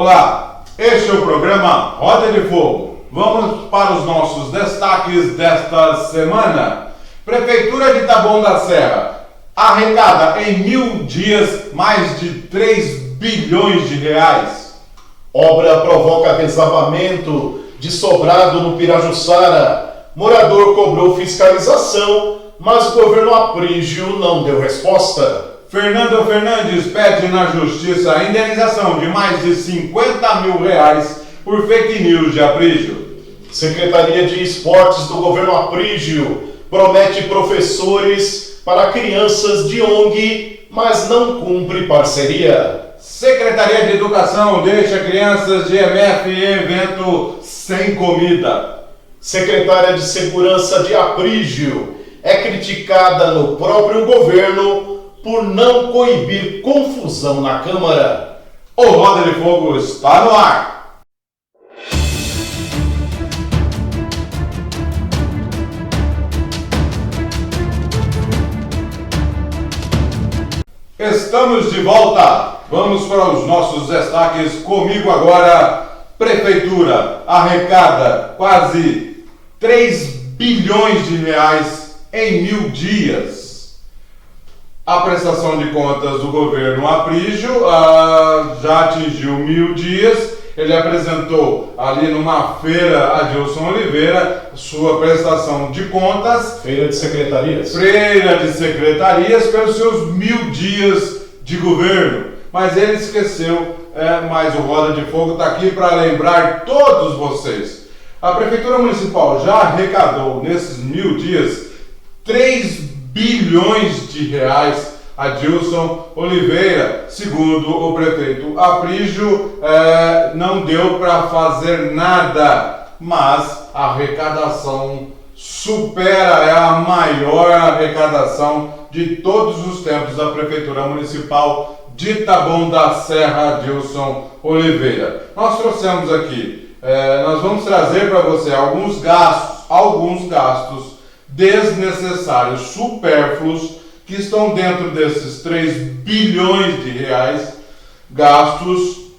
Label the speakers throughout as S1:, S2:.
S1: Olá, este é o programa Roda de Fogo. Vamos para os nossos destaques desta semana. Prefeitura de Taboão da Serra arrecada em 1000 dias mais de 3 bilhões de reais.
S2: Obra provoca desabamento de sobrado no Pirajussara. Morador cobrou fiscalização, mas o governo Aprígio não deu resposta.
S1: Fernando Fernandes pede na justiça a indenização de mais de 50 mil reais por fake news de Aprígio.
S2: Secretaria de Esportes do governo Aprígio promete professores para crianças de ONG, mas não cumpre parceria.
S1: Secretaria de Educação deixa crianças de MF em evento sem comida.
S2: Secretária de Segurança de Aprígio é criticada no próprio governo por não coibir confusão na Câmara.
S1: O Roda de Fogo está no ar. Estamos de volta. Vamos para os nossos destaques. Comigo agora, Prefeitura arrecada quase 3 bilhões de reais em 1000 dias. A prestação de contas do governo Aprígio já atingiu 1000 dias. Ele apresentou ali numa feira, Adilson Oliveira, sua prestação de contas.
S2: Feira de secretarias.
S1: Feira de secretarias pelos seus 1000 dias de governo. Mas ele esqueceu, mas o Roda de Fogo está aqui para lembrar todos vocês. A Prefeitura Municipal já arrecadou nesses 1000 dias 3 bilhões de reais. Adilson Oliveira, segundo o prefeito Aprígio, não deu para fazer nada, mas a arrecadação supera, é a maior arrecadação de todos os tempos da Prefeitura Municipal de Taboão da Serra, Adilson Oliveira. Nós trouxemos aqui, nós vamos trazer para você alguns gastos desnecessários, supérfluos, que estão dentro desses 3 bilhões de reais gastos.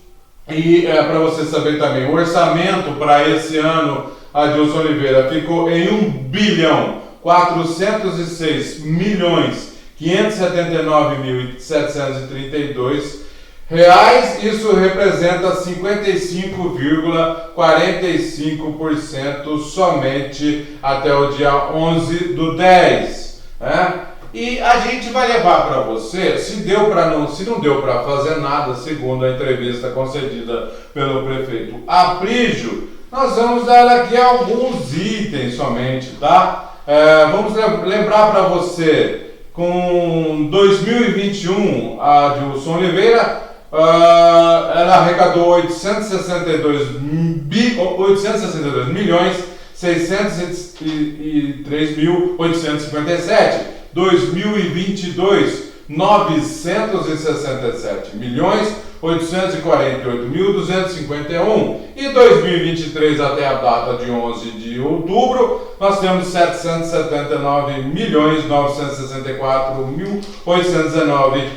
S1: E para você saber também, o orçamento para esse ano, Adilson Oliveira, ficou em 1.406.579.732 reais. Isso representa 55,45% somente até o dia 11/10, né? E a gente vai levar para você, se não deu para fazer nada, segundo a entrevista concedida pelo prefeito Aprígio, nós vamos dar aqui alguns itens somente, tá? Vamos lembrar para você, com 2021, a Adilson Oliveira, ela arrecadou 862.603.857. 2022, 967.848.251. E 2023, até a data de 11 de outubro, nós temos 779.964.819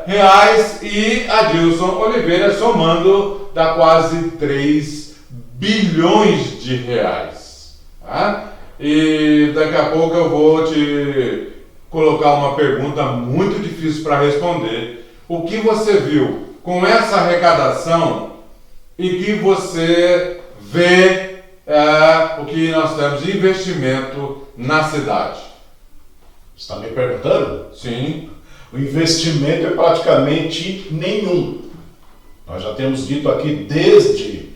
S1: reais. E Adilson Oliveira somando dá quase 3 bilhões de reais. Tá? E daqui a pouco eu vou te colocar uma pergunta muito difícil para responder. O que você viu com essa arrecadação e que você vê o que nós temos de investimento na cidade?
S2: Você está me perguntando?
S1: Sim.
S2: O investimento é praticamente nenhum. Nós já temos dito aqui desde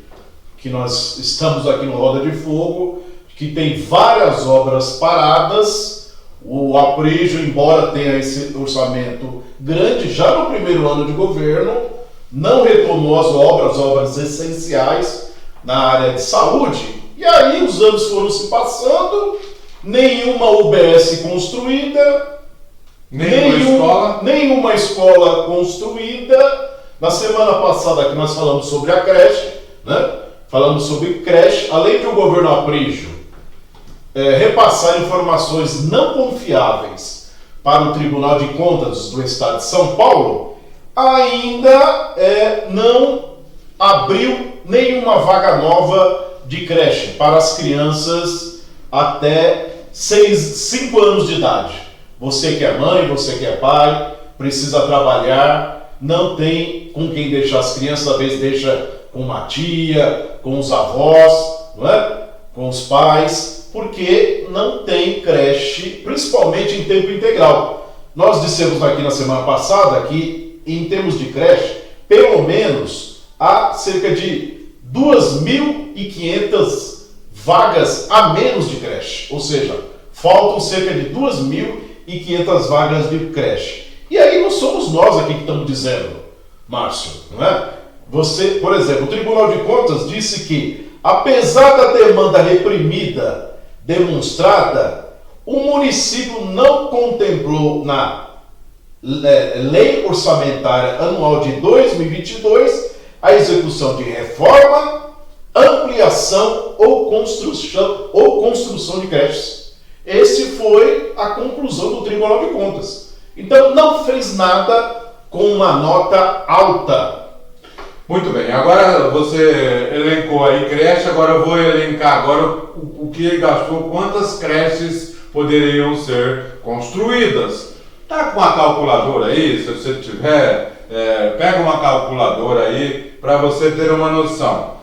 S2: que nós estamos aqui no Roda de Fogo que tem várias obras paradas. O Aprígio, embora tenha esse orçamento grande, já no primeiro ano de governo, não retomou as obras essenciais na área de saúde. E aí os anos foram se passando, nenhuma UBS construída, nenhuma escola construída. Na semana passada que nós falamos sobre a creche, né? Falamos sobre creche, além de o governo Aprígio repassar informações não confiáveis para o Tribunal de Contas do Estado de São Paulo, ainda não abriu nenhuma vaga nova de creche para as crianças até 5 anos de idade. Você que é mãe, você que é pai, precisa trabalhar, não tem com quem deixar as crianças, às vezes deixa com uma tia, com os avós, não é? Com os pais, porque não tem creche, principalmente em tempo integral. Nós dissemos aqui na semana passada que, em termos de creche, pelo menos há cerca de 2.500 vagas a menos de creche. Ou seja, faltam cerca de 2.500 vagas de creche. E aí não somos nós aqui que estamos dizendo, Márcio, não é? Você, por exemplo, o Tribunal de Contas disse que, apesar da demanda reprimida demonstrada, o município não contemplou na Lei Orçamentária Anual de 2022 a execução de reforma, ampliação ou construção de creches. Esse foi a conclusão do Tribunal de Contas. Então não fez nada com uma nota alta.
S1: Muito bem, agora você elencou aí creche, agora eu vou elencar agora o que ele gastou, quantas creches poderiam ser construídas. Tá com uma calculadora aí, se você tiver, pega uma calculadora aí para você ter uma noção.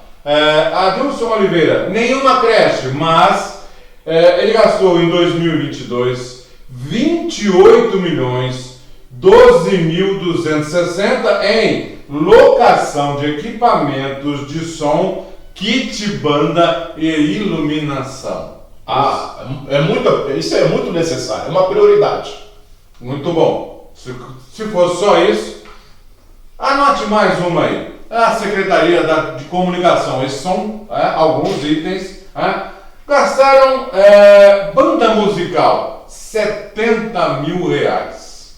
S1: Adilson Oliveira, nenhuma creche, mas ele gastou em 2022 28.012.260 em locação de equipamentos de som, kit banda e iluminação.
S2: Isso é muito necessário, é uma prioridade.
S1: Muito bom. Se for só isso, anote mais uma aí. A Secretaria de Comunicação, esses são alguns itens. Gastaram banda musical, R$70 mil,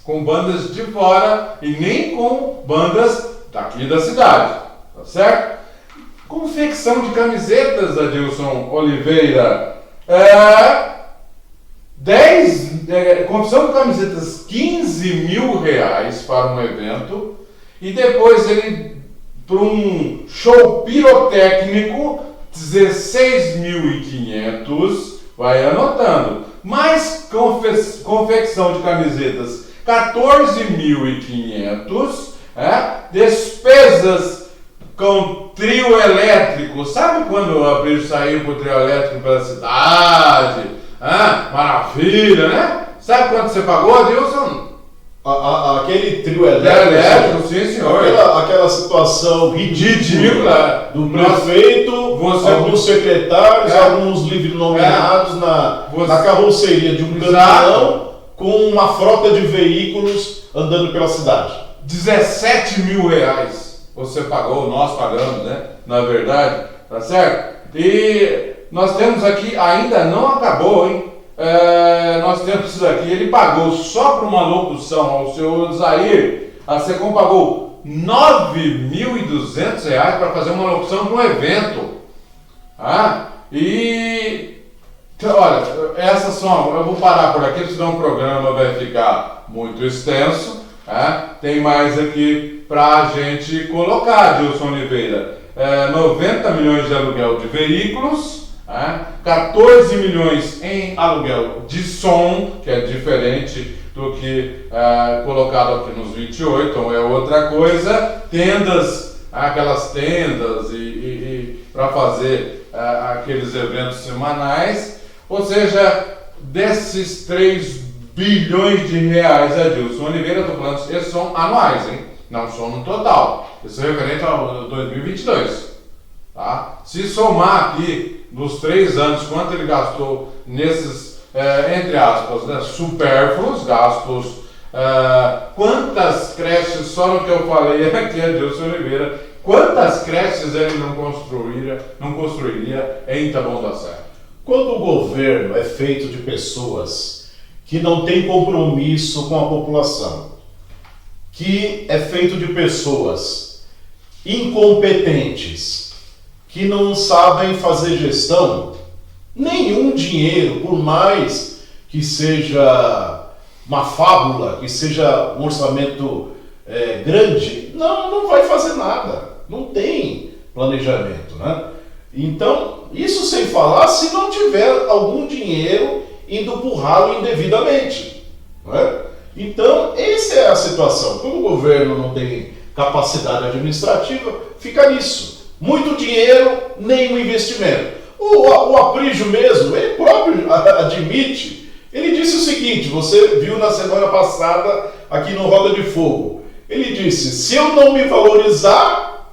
S1: com bandas de fora e nem com bandas daqui da cidade, tá certo? Confecção de camisetas, Adilson Oliveira, confecção de camisetas, R$15 mil para um evento, e depois ele, para um show pirotécnico, 16.500, vai anotando, mais confecção de camisetas, 14.500, despesas com trio elétrico. Sabe quando o Abrir saiu com o trio elétrico pela cidade? Maravilha, né? Sabe quanto você pagou, Adilson?
S2: Aquele trio elétrico,
S1: sim senhor.
S2: Aquela situação ridícula do prefeito, alguns secretários, alguns livres nomeados na carroceria de um caminhão com uma frota de veículos andando pela cidade.
S1: R$17 mil você pagou, nós pagamos, né? Na verdade, tá certo? E nós temos aqui, ainda não acabou, hein? Nós temos aqui, ele pagou só para uma locução ao seu Zair, a Secom pagou R$9.200 para fazer uma locução para um evento. Olha, essas são, eu vou parar por aqui, senão o programa vai ficar muito extenso. Tem mais aqui para a gente colocar, Adilson Oliveira. 90 milhões de aluguel de veículos, 14 milhões em aluguel de som, que é diferente do que colocado aqui nos 28, então é outra coisa. Tendas, aquelas tendas e para fazer aqueles eventos semanais. Ou seja, desses 3 bilhões de reais, Adilson Oliveira, eu estou falando, esses são anuais, hein? Não são no total. Isso é referente ao 2022. Tá? Se somar aqui nos 3 anos quanto ele gastou nesses, entre aspas, né, supérfluos gastos, quantas creches, só no que eu falei aqui, Adilson Oliveira, quantas creches ele não construiria em Taboão da Serra?
S2: Quando o governo é feito de pessoas que não têm compromisso com a população, que é feito de pessoas incompetentes, que não sabem fazer gestão, nenhum dinheiro, por mais que seja uma fábula, que seja um orçamento grande, não vai fazer nada. Não tem planejamento, né? Então, isso sem falar se não tiver algum dinheiro indo para o ralo indevidamente, não é? Então, essa é a situação. Quando o governo não tem capacidade administrativa, fica nisso. Muito dinheiro, nenhum investimento. O Aprígio mesmo, ele próprio admite, ele disse o seguinte, você viu na semana passada aqui no Roda de Fogo, ele disse, se eu não me valorizar,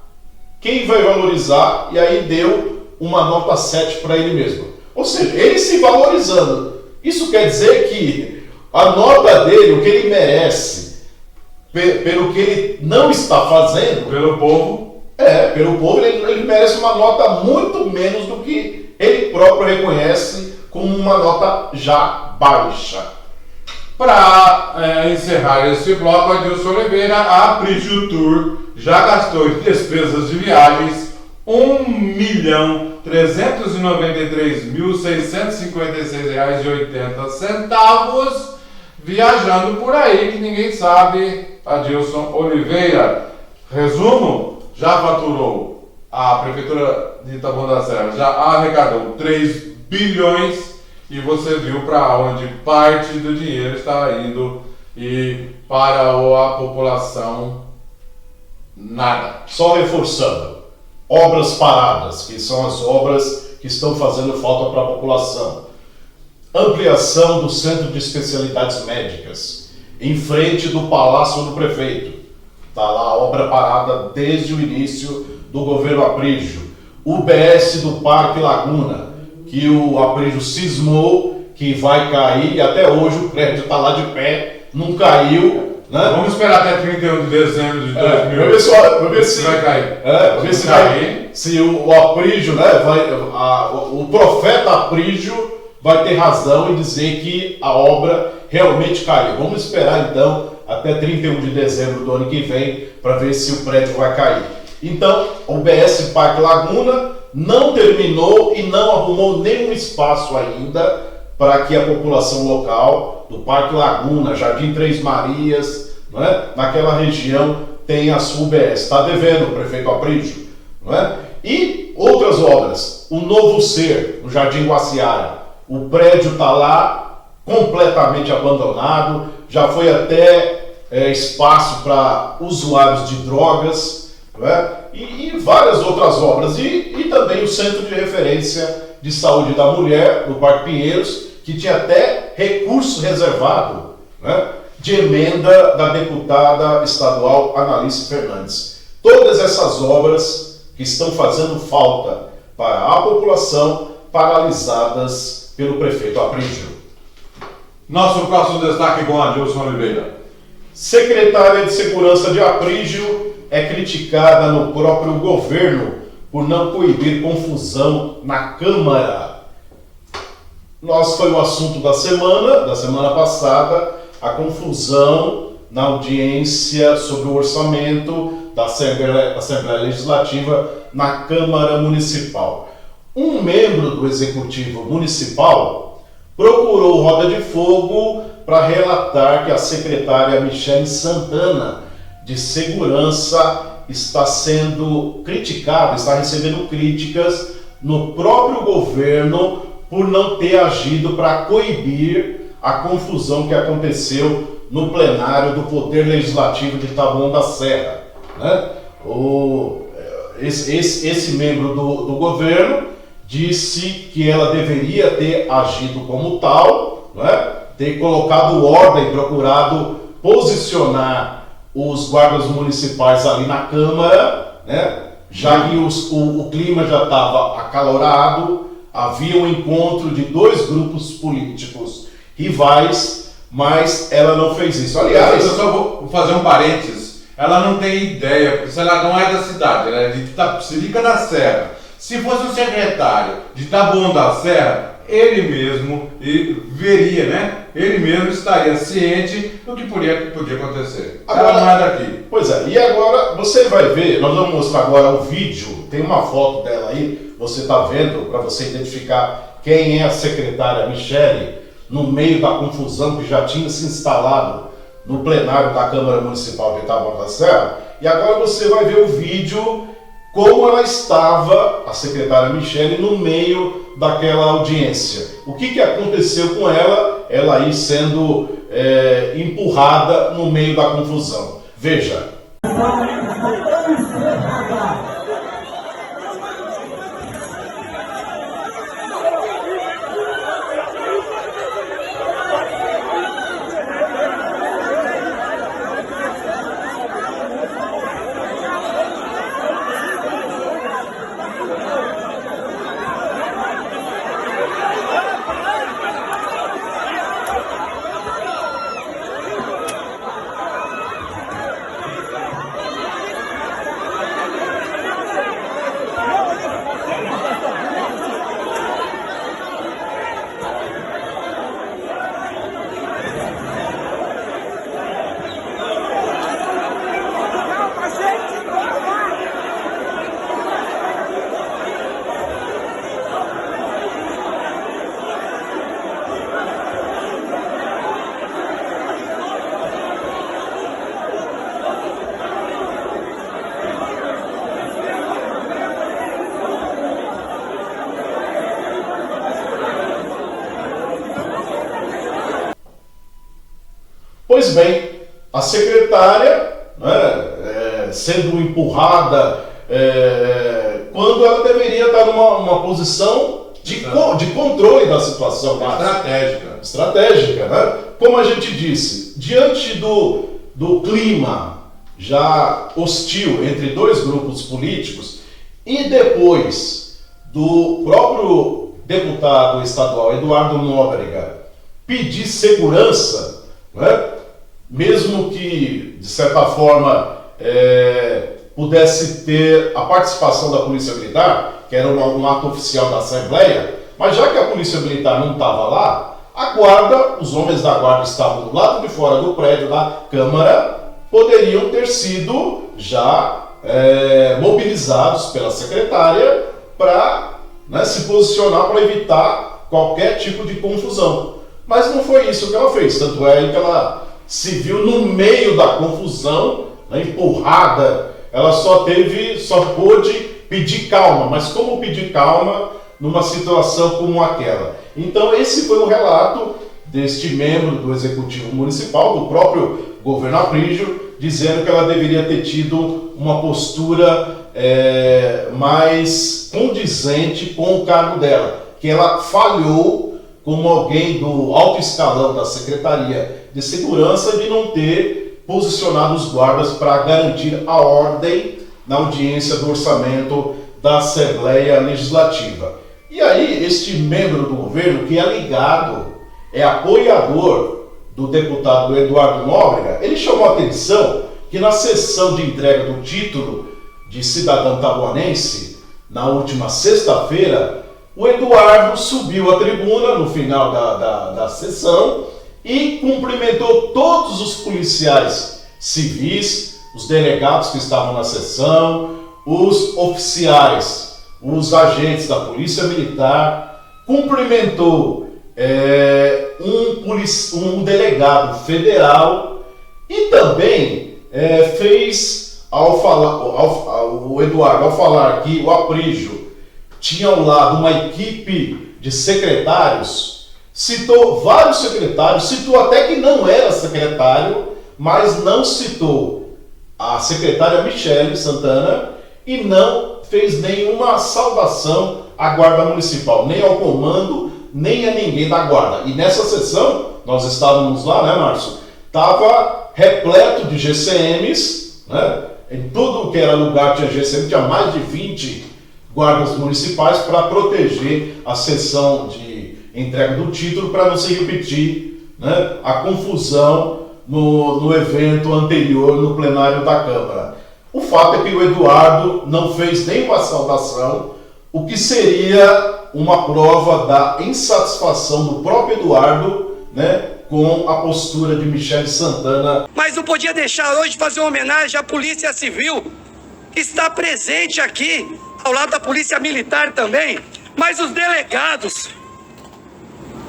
S2: quem vai valorizar? E aí deu uma nota 7 para ele mesmo. Ou seja, ele se valorizando. Isso quer dizer que a nota dele, o que ele merece, pelo que ele não está fazendo...
S1: Pelo povo...
S2: pelo povo, ele merece uma nota muito menos do que ele próprio reconhece como uma nota já baixa.
S1: Para encerrar esse bloco, Adilson Oliveira, a Aprígio Tour já gastou em despesas de viagens R$1.393.656,80 viajando por aí, que ninguém sabe, Adilson Oliveira. Resumo, já faturou, a Prefeitura de Taboão da Serra já arrecadou 3 bilhões e você viu para onde parte do dinheiro está indo e para a população nada.
S2: Só reforçando, obras paradas, que são as obras que estão fazendo falta para a população. Ampliação do Centro de Especialidades Médicas, em frente do Palácio do Prefeito. Está lá a obra parada desde o início do governo Aprígio. UBS do Parque Laguna, que o Aprígio cismou que vai cair, e até hoje o prédio está lá de pé, não caiu. Né?
S1: Vamos esperar até 31 de dezembro de 2000.
S2: Vamos ver se
S1: vai cair.
S2: Vamos ver se vai, se o Aprígio, né, o profeta Aprígio vai ter razão em dizer que a obra realmente caiu. Vamos esperar então até 31 de dezembro do ano que vem para ver se o prédio vai cair. Então, o UBS Parque Laguna não terminou e não arrumou nenhum espaço ainda para que a população local do Parque Laguna, Jardim Três Marias, não é? Naquela região tenha a sua UBS. Está devendo o prefeito Aprígio. Não é? E outras obras. O Novo Ser, no Jardim Guaciara. O prédio está lá completamente abandonado, já foi até espaço para usuários de drogas, não é? E várias outras obras. E também o Centro de Referência de Saúde da Mulher, no Parque Pinheiros, que tinha até recurso reservado, né, de emenda da deputada estadual Analice Fernandes. Todas essas obras que estão fazendo falta para a população, paralisadas pelo prefeito Aprígio.
S1: Nosso próximo destaque com Adilson Oliveira.
S2: Secretária de Segurança de Aprígio é criticada no próprio governo por não coibir confusão na Câmara. Foi o assunto da semana passada, a confusão na audiência sobre o orçamento da Assembleia Legislativa na Câmara Municipal. Um membro do Executivo Municipal procurou Roda de Fogo para relatar que a secretária Michele Santana, de Segurança, está sendo criticada, está recebendo críticas no próprio governo por não ter agido para coibir a confusão que aconteceu no plenário do Poder Legislativo de Taboão da Serra. Né? Esse membro do governo disse que ela deveria ter agido como tal, né? Ter colocado ordem, procurado posicionar os guardas municipais ali na Câmara, né? Já que o clima já estava acalorado, havia um encontro de dois grupos políticos rivais, mas ela não fez isso. Aliás,
S1: eu só vou fazer um parênteses. Ela não tem ideia, porque ela não é da cidade, ela é de Itapecerica da Serra. Se fosse o secretário de Taboão da Serra, ele mesmo veria, né? Ele mesmo estaria ciente do que podia acontecer.
S2: Agora,
S1: ela não é daqui.
S2: Pois é, e agora você vai ver, nós vamos mostrar agora o vídeo, tem uma foto dela aí, você está vendo, para você identificar quem é a secretária Michele, no meio da confusão que já tinha se instalado no plenário da Câmara Municipal de Taboão da Serra, e agora você vai ver o vídeo como ela estava, a secretária Michele, no meio daquela audiência. O que aconteceu com ela? Ela aí sendo empurrada no meio da confusão. Veja. Pois bem, a secretária, né, sendo empurrada quando ela deveria estar numa posição de controle da situação. Estratégica, né? Como a gente disse, diante do clima já hostil entre dois grupos políticos e depois do próprio deputado estadual Eduardo Nóbrega pedir segurança, né? Mesmo que, de certa forma, pudesse ter a participação da Polícia Militar, que era um ato oficial da Assembleia, mas já que a Polícia Militar não estava lá, a guarda, os homens da guarda estavam do lado de fora do prédio da Câmara, poderiam ter sido já mobilizados pela secretária para, né, se posicionar para evitar qualquer tipo de confusão. Mas não foi isso que ela fez, tanto é que ela se viu no meio da confusão, né, empurrada. Ela só pôde pedir calma, mas como pedir calma numa situação como aquela? Então esse foi o relato deste membro do Executivo Municipal, do próprio governo Aprígio, dizendo que ela deveria ter tido uma postura mais condizente com o cargo dela, que ela falhou como alguém do alto escalão da Secretaria de Segurança de não ter posicionado os guardas para garantir a ordem na audiência do orçamento da Assembleia Legislativa. E aí, este membro do governo, que é ligado, é apoiador do deputado Eduardo Nóbrega, ele chamou a atenção que na sessão de entrega do título de cidadão taboanense, na última sexta-feira, o Eduardo subiu à tribuna no final da sessão e cumprimentou todos os policiais civis, os delegados que estavam na sessão, os oficiais, os agentes da Polícia Militar, cumprimentou um delegado federal e também fez, o Eduardo, ao falar que o Aprígio tinha ao lado uma equipe de secretários, citou vários secretários, citou até que não era secretário, mas não citou a secretária Michele Santana e não fez nenhuma saudação à Guarda Municipal, nem ao comando, nem a ninguém da Guarda. E nessa sessão, nós estávamos lá, né, Márcio? Estava repleto de GCMs, né? Em tudo que era lugar tinha GCM, tinha mais de 20 guardas municipais para proteger a sessão de entrega do título, para não se repetir, né, a confusão no evento anterior no plenário da Câmara. O fato é que o Eduardo não fez nenhuma saudação, o que seria uma prova da insatisfação do próprio Eduardo, né, com a postura de Michele Santana.
S3: Mas não podia deixar hoje de fazer uma homenagem à Polícia Civil, que está presente aqui, ao lado da Polícia Militar também, mas os delegados,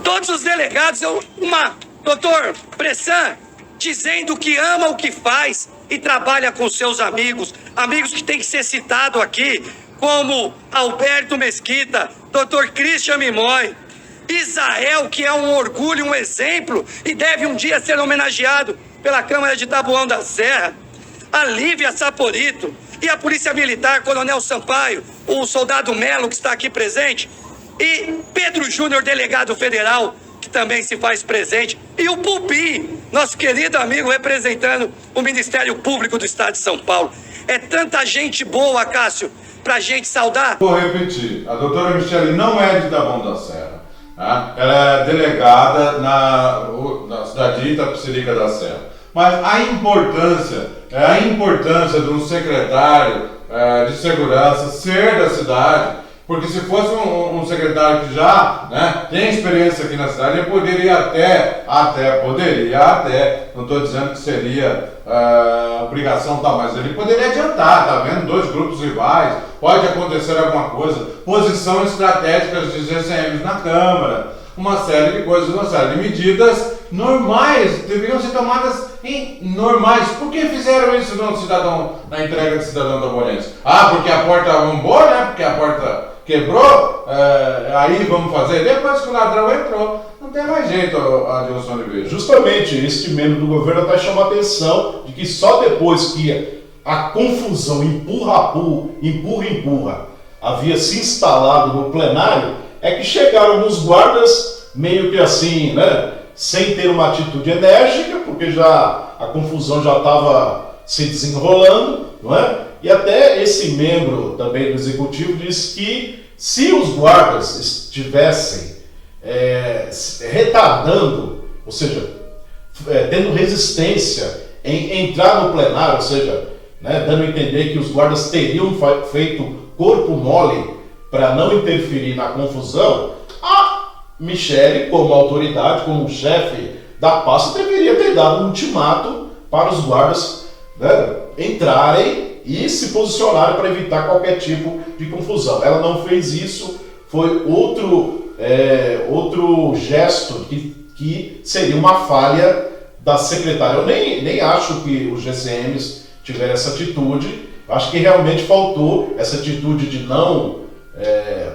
S3: todos os delegados, doutor Bressan, dizendo que ama o que faz e trabalha com seus amigos, amigos que têm que ser citados aqui, como Alberto Mesquita, Dr. Christian Mimói, Israel, que é um orgulho, um exemplo, e deve um dia ser homenageado pela Câmara de Taboão da Serra, a Lívia Saporito, e a Polícia Militar, Coronel Sampaio, o soldado Melo, que está aqui presente, e Pedro Júnior, delegado federal, que também se faz presente, e o Pupi, nosso querido amigo representando o Ministério Público do Estado de São Paulo. É tanta gente boa, Cássio, pra gente saudar.
S1: Vou repetir, a doutora Michele não é de Taboão da Serra, tá? Ela é delegada na cidade de Itapecerica da Serra. Mas a importância de um secretário de segurança ser da cidade, porque se fosse um secretário que já, né, tem experiência aqui na cidade, ele poderia até, não estou dizendo que seria obrigação tal, mas ele poderia adiantar, tá vendo? 2 grupos rivais, pode acontecer alguma coisa, posição estratégica de GCMs na Câmara, uma série de coisas, uma série de medidas normais, deveriam ser tomadas normais. Por que fizeram isso na entrega de cidadão taboense? Porque a porta arrombou, né? Porque a porta quebrou, aí vamos fazer. Depois que o ladrão entrou, não tem mais jeito, Adilson Oliveira.
S2: Justamente, este membro do governo até chama a atenção de que só depois que a confusão empurra havia se instalado no plenário, é que chegaram alguns guardas meio que assim, né, sem ter uma atitude enérgica, porque já a confusão já estava se desenrolando, não é? E até esse membro também do executivo disse que se os guardas estivessem retardando, ou seja, tendo resistência em entrar no plenário, ou seja, né, dando a entender que os guardas teriam feito corpo mole para não interferir na confusão, a Michele, como autoridade, como chefe da pasta, deveria ter dado um ultimato para os guardas, né, entrarem e se posicionarem para evitar qualquer tipo de confusão. Ela não fez isso, foi outro gesto que seria uma falha da secretária. Eu nem acho que os GCMs tiveram essa atitude, acho que realmente faltou essa atitude de não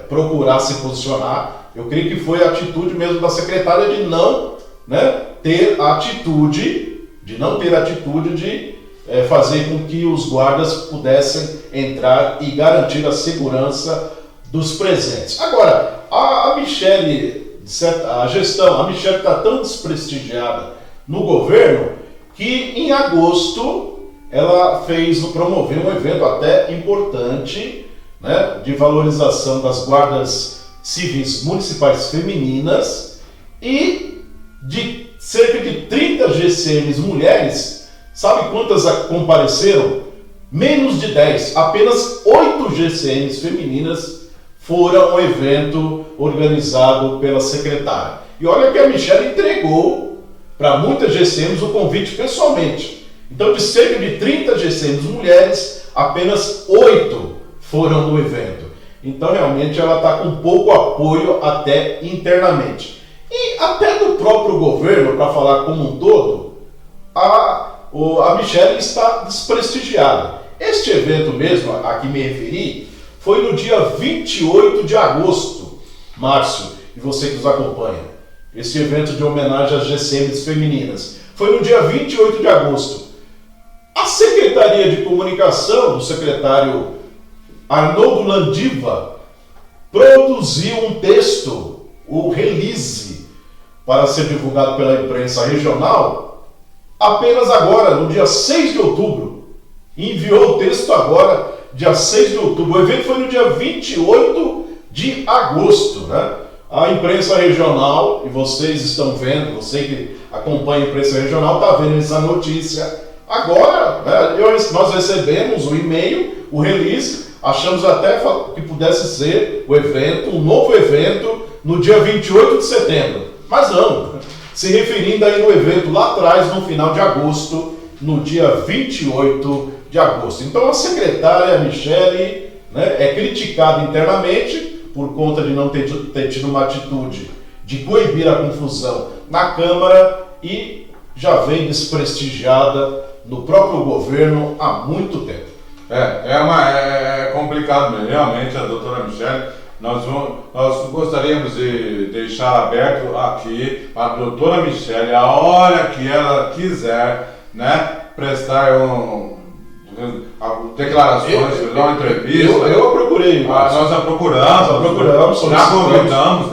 S2: procurar se posicionar. Eu creio que foi a atitude mesmo da secretária de não, né, ter a atitude de fazer com que os guardas pudessem entrar e garantir a segurança dos presentes. Agora, a Michele está tão desprestigiada no governo que em agosto ela promoveu um evento até importante, né, de valorização das guardas civis municipais femininas, e de cerca de 30 GCMs mulheres. Sabe quantas compareceram? Menos de 10. Apenas 8 GCMs femininas foram ao evento organizado pela secretária. E olha que a Michele entregou para muitas GCMs o convite pessoalmente. Então, de cerca de 30 GCMs mulheres, apenas 8 foram no evento. Então, realmente, ela está com pouco apoio até internamente. E até do próprio governo, para falar como um todo, a Michele está desprestigiada. Este evento mesmo, a que me referi, foi no dia 28 de agosto, Márcio, e você que nos acompanha. Esse evento de homenagem às GCMs femininas. Foi no dia 28 de agosto. A Secretaria de Comunicação, do secretário Arnoldo Landiva, produziu um texto, o release, para ser divulgado pela imprensa regional, apenas agora, no dia 6 de outubro. Enviou o texto agora, dia 6 de outubro. O evento foi no dia 28 de agosto, né? A imprensa regional, e vocês estão vendo, você que acompanha a imprensa regional, está vendo essa notícia agora, né? Nós recebemos o e-mail, o release, achamos até que pudesse ser o evento, um novo evento, no dia 28 de setembro. Mas não, se referindo aí no evento lá atrás, no final de agosto, no dia 28 de agosto. Então a secretária Michele, né, é criticada internamente por conta de não ter tido uma atitude de coibir a confusão na Câmara, e já vem desprestigiada no próprio governo há muito tempo.
S1: É complicado mesmo. Realmente, a doutora Michele, nós gostaríamos de deixar aberto aqui a doutora Michele, a hora que ela quiser, né, prestar declarações, dar uma entrevista.
S2: Eu a procurei.
S1: Nós a procuramos,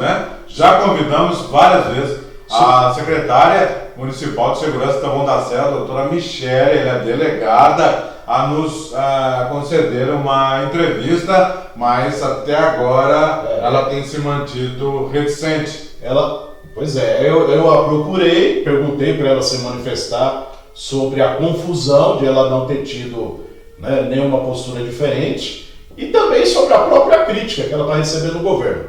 S1: já convidamos várias vezes. Sim. A secretária municipal de segurança da Taboão da Serra, a doutora Michele, ela é delegada, a nos conceder uma entrevista, mas até agora ela tem se mantido reticente.
S2: Eu a procurei, perguntei para ela se manifestar sobre a confusão de ela não ter tido, né, nenhuma postura diferente e também sobre a própria crítica que ela está recebendo do governo.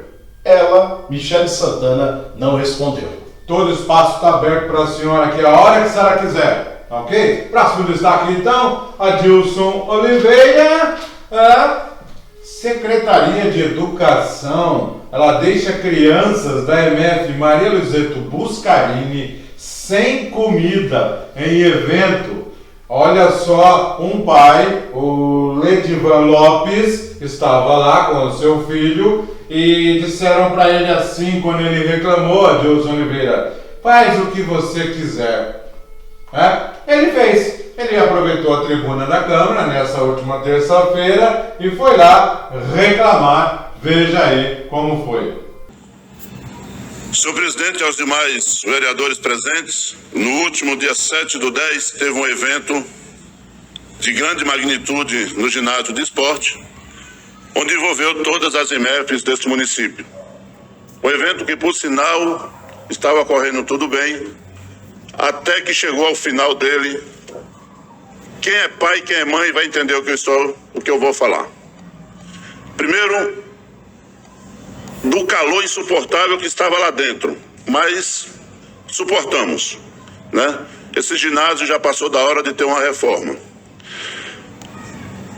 S2: Ela, Michele Santana, não respondeu.
S1: Todo o espaço está aberto para a senhora aqui a hora que a senhora quiser, ok? Próximo destaque então, Adilson Oliveira, Secretaria de Educação, ela deixa crianças da EMF Maria Luizeto Buscarini sem comida em evento. Olha só, um pai, o Ledivan Lopes, estava lá com o seu filho e disseram para ele assim, quando ele reclamou, Adilson Oliveira, faz o que você quiser. Ele fez. Ele aproveitou a tribuna da Câmara nessa última terça-feira e foi lá reclamar. Veja aí como foi.
S4: Senhor presidente e aos demais vereadores presentes, no último dia 7/10 teve um evento de grande magnitude no ginásio de esporte, onde envolveu todas as EMFs deste município. Um evento que, por sinal, estava correndo tudo bem, até que chegou ao final dele. Quem é pai, quem é mãe vai entender o que eu vou falar. Primeiro, do calor insuportável que estava lá dentro, mas suportamos, né? Esse ginásio já passou da hora de ter uma reforma.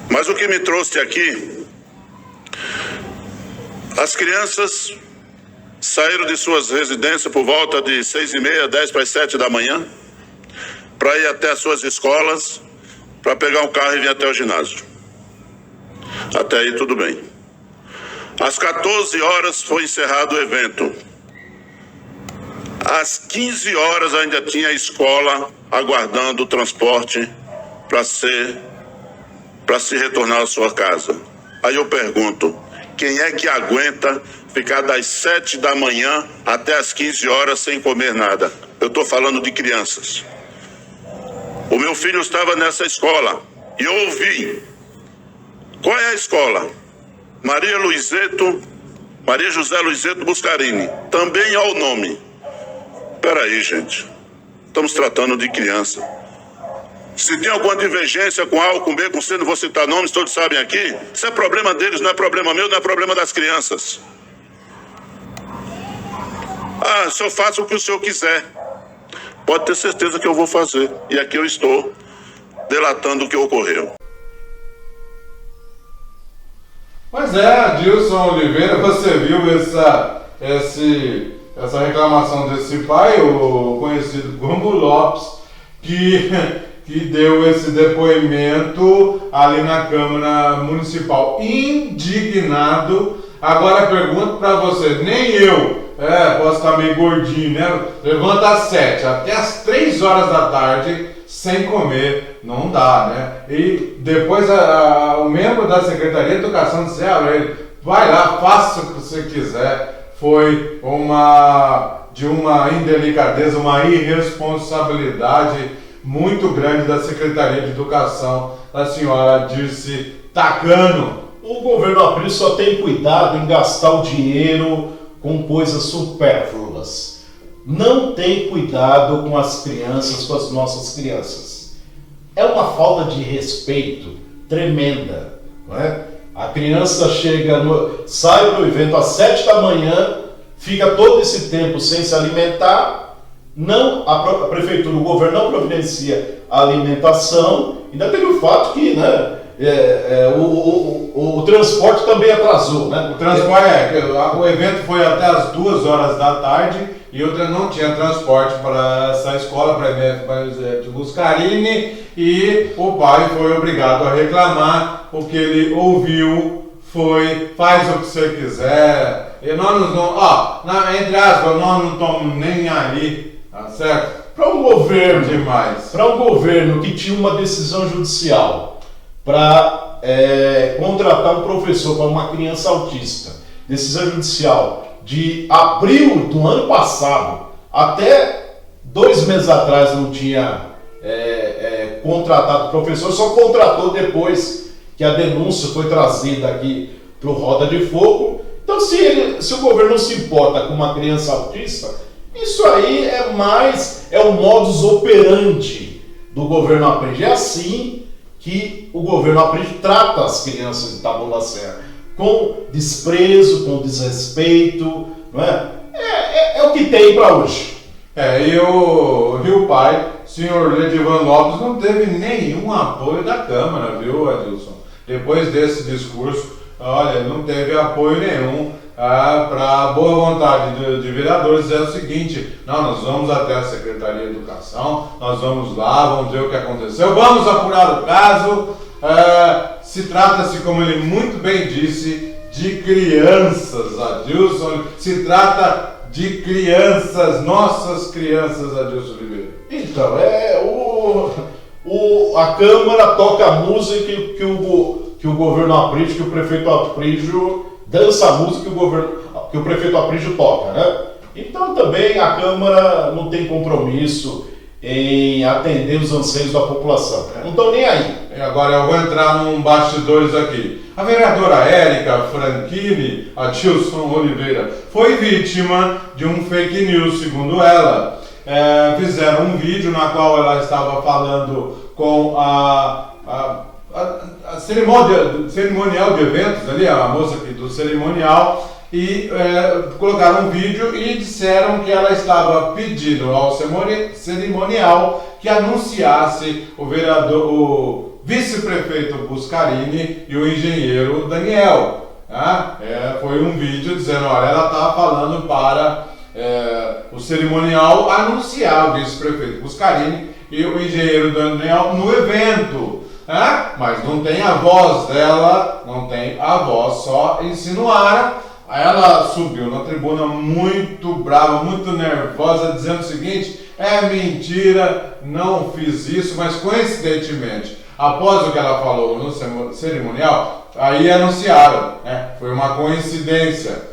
S4: Mas o que me trouxe aqui, as crianças saíram de suas residências por volta de 6h30, 6:50 da manhã, para ir até as suas escolas, para pegar um carro e vir até o ginásio. Até aí tudo bem. Às 14 horas foi encerrado o evento. Às 15 horas ainda tinha a escola aguardando o transporte para se retornar à sua casa. Aí eu pergunto, quem é que aguenta ficar das 7 da manhã até as 15 horas sem comer nada? Eu estou falando de crianças. O meu filho estava nessa escola e eu ouvi. Qual é a escola? Maria José Luizeto Buscarini. Também é o nome. Peraí, gente. Estamos tratando de criança. Se tem alguma divergência com A ou com B, com C, não vou citar nomes, todos sabem aqui. Isso é problema deles, não é problema meu, não é problema das crianças. O senhor faça o que o senhor quiser. Pode ter certeza que eu vou fazer. E aqui eu estou delatando o que ocorreu.
S1: Pois é, Adilson Oliveira, você viu essa reclamação desse pai, o conhecido como Lopes, que deu esse depoimento ali na Câmara Municipal, indignado. Agora pergunto para você, nem eu, posso estar meio gordinho, né? Levanta às 7, até às 3 horas da tarde, sem comer, não dá, né? E depois o membro da Secretaria de Educação disse, vai lá, faça o que você quiser. Foi uma indelicadeza, uma irresponsabilidade muito grande da Secretaria de Educação, da senhora Dirce Takano.
S2: O governo Aprílio só tem cuidado em gastar o dinheiro com coisas supérfluas. Não tem cuidado com as crianças, com as nossas crianças. É uma falta de respeito tremenda, não é? A criança sai do evento às 7 da manhã, fica todo esse tempo sem se alimentar, a prefeitura, o governo não providencia a alimentação, ainda teve o fato que, né, o transporte também atrasou, né?
S1: O evento foi até as 2 horas da tarde e não tinha transporte para essa escola, para MF Buscarini, e o pai foi obrigado a reclamar. O que ele ouviu foi: faz o que você quiser, e nós não, entre aspas, nós não estamos nem aí, tá certo?
S2: Para um governo,
S1: Demais.
S2: para um governo que tinha uma decisão judicial para contratar um professor para uma criança autista, decisão judicial de abril do ano passado, até 2 meses atrás não tinha contratado professor, só contratou depois que a denúncia foi trazida aqui para o Roda de Fogo. Então, se o governo não se importa com uma criança autista, isso aí é o modus operandi do governo Aprige. É assim que o governo Aprige trata as crianças de Taboão da Serra, com desprezo, com desrespeito, não é? É o que tem para hoje.
S1: E o pai, senhor Ledivan Lopes, não teve nenhum apoio da Câmara, viu, Adilson? Depois desse discurso, olha, não teve apoio nenhum para a boa vontade de vereadores. É o seguinte: nós vamos até a Secretaria de Educação, nós vamos lá, vamos ver o que aconteceu, vamos apurar o caso. Se trata-se, como ele muito bem disse, de crianças, Adilson. Se trata de crianças, nossas crianças, Adilson Oliveira.
S2: Então, a Câmara toca a música que o governo Aprige, que o prefeito Aprígio dança a música que o prefeito Aprígio toca, né? Então também a Câmara não tem compromisso em atender os anseios da população. Não estão nem aí.
S1: Agora eu vou entrar num bastidores aqui. A vereadora Érica Franchini, Adilson Oliveira, foi vítima de um fake news, segundo ela. Fizeram um vídeo na qual ela estava falando com a cerimonial de eventos ali, a moça aqui do cerimonial, e colocaram um vídeo e disseram que ela estava pedindo ao cerimonial que anunciasse o vice-prefeito Buscarini e o engenheiro Daniel. Foi um vídeo dizendo: olha, ela está falando para o cerimonial anunciar o vice-prefeito Buscarini e o engenheiro Daniel no evento. Mas não tem a voz dela, não tem a voz, só insinuaram. Aí ela subiu na tribuna muito brava, muito nervosa, dizendo o seguinte: é mentira, não fiz isso. Mas coincidentemente, após o que ela falou no cerimonial, aí anunciaram, foi uma coincidência.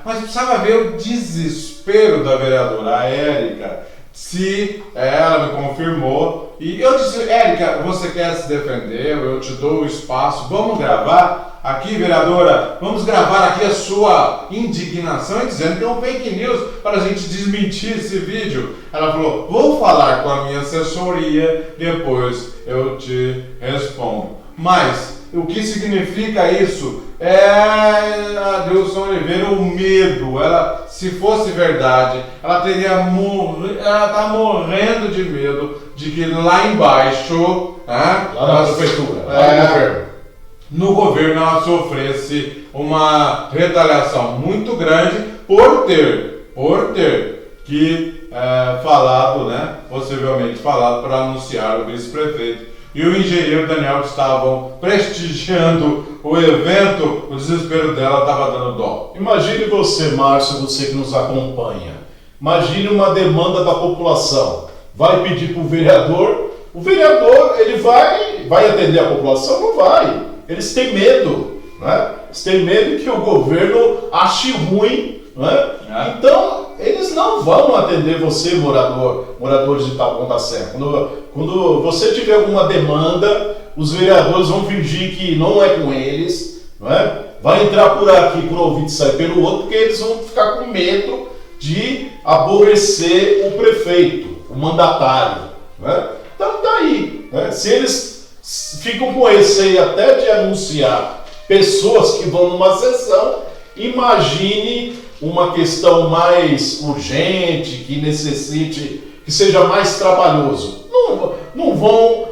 S1: Mas precisava ver o desespero da vereadora, a Érica. Se ela me confirmou, e eu disse: Érica, você quer se defender, eu te dou o espaço, vamos gravar aqui, vereadora, vamos gravar aqui a sua indignação, dizendo que é um fake news, para a gente desmentir esse vídeo. Ela falou: vou falar com a minha assessoria, depois eu te respondo. Mas o que significa isso? Adilson Oliveira, o medo. Ela, se fosse verdade, ela está morrendo de medo de que lá embaixo,
S2: lá na prefeitura, lá
S1: no governo, ela sofresse uma retaliação muito grande por ter que falado, possivelmente falado para anunciar o vice-prefeito e o engenheiro Daniel, que estavam prestigiando o evento. O desespero dela estava dando dó.
S2: Imagine você, Márcio, você que nos acompanha. Imagine uma demanda da população. Vai pedir para o vereador ele vai atender a população? Não vai. Eles têm medo, né? Eles têm medo que o governo ache ruim, né? Então, eles não vão atender você, moradores de Taboão da Serra. Quando você tiver alguma demanda, os vereadores vão fingir que não é com eles, não é? Vai entrar por aqui, por um ouvido e sair pelo outro, porque eles vão ficar com medo de aborrecer o prefeito, o mandatário, não é? Então tá aí, né? Se eles ficam com receio até de anunciar pessoas que vão numa sessão, imagine uma questão mais urgente, que necessite, que seja mais trabalhoso. Não vão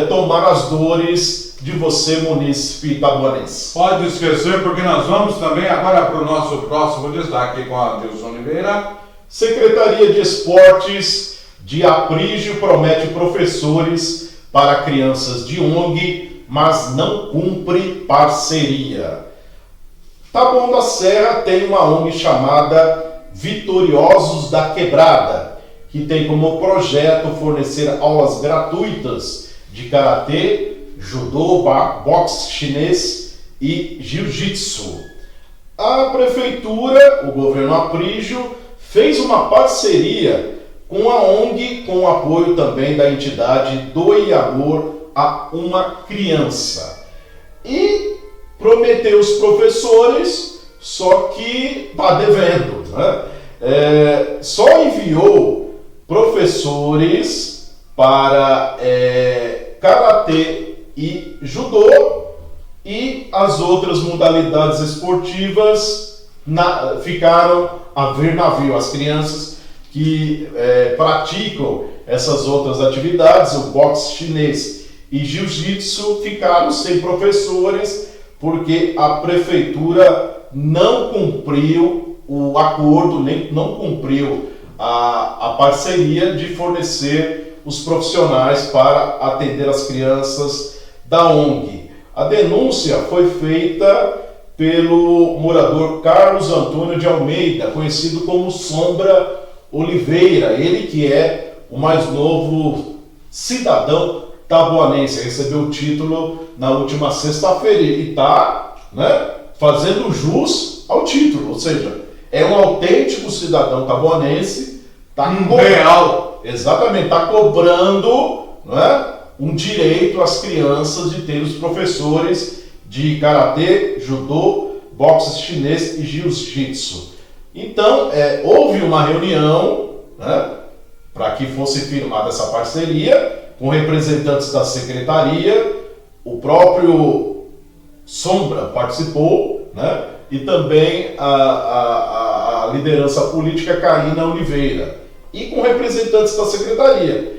S2: tomar as dores de você, munícipe itabuanense.
S1: Pode esquecer, porque nós vamos também agora para o nosso próximo destaque com a Adilson Oliveira.
S2: Secretaria de Esportes de Aprígio promete professores para crianças de ONG, mas não cumpre parceria. Taboão da Serra tem uma ONG chamada Vitoriosos da Quebrada, que tem como projeto fornecer aulas gratuitas de karatê, judô, boxe chinês e jiu-jitsu. A prefeitura, o governo Aprígio, fez uma parceria com a ONG, com o apoio também da entidade Doe Amor a uma Criança. E prometeu os professores, só que está devendo, né? Só enviou professores para karatê e judô, e as outras modalidades esportivas ficaram a ver navio. As crianças que praticam essas outras atividades, o boxe chinês e jiu-jitsu, ficaram sem professores porque a prefeitura não cumpriu o acordo, nem não cumpriu a parceria de fornecer os profissionais para atender as crianças da ONG. A denúncia foi feita pelo morador Carlos Antônio de Almeida, conhecido como Sombra Oliveira, ele que é o mais novo cidadão taboanense, recebeu o título na última sexta-feira e está, né, fazendo jus ao título, ou seja, é um autêntico cidadão taboanense,
S1: real.
S2: Exatamente, está cobrando, né, um direito às crianças de ter os professores de karatê, judô, boxe chinês e jiu-jitsu. Então, houve uma reunião, né, para que fosse firmada essa parceria com representantes da secretaria, o próprio Sombra participou, né, e também a liderança política Karina Oliveira, e com representantes da secretaria.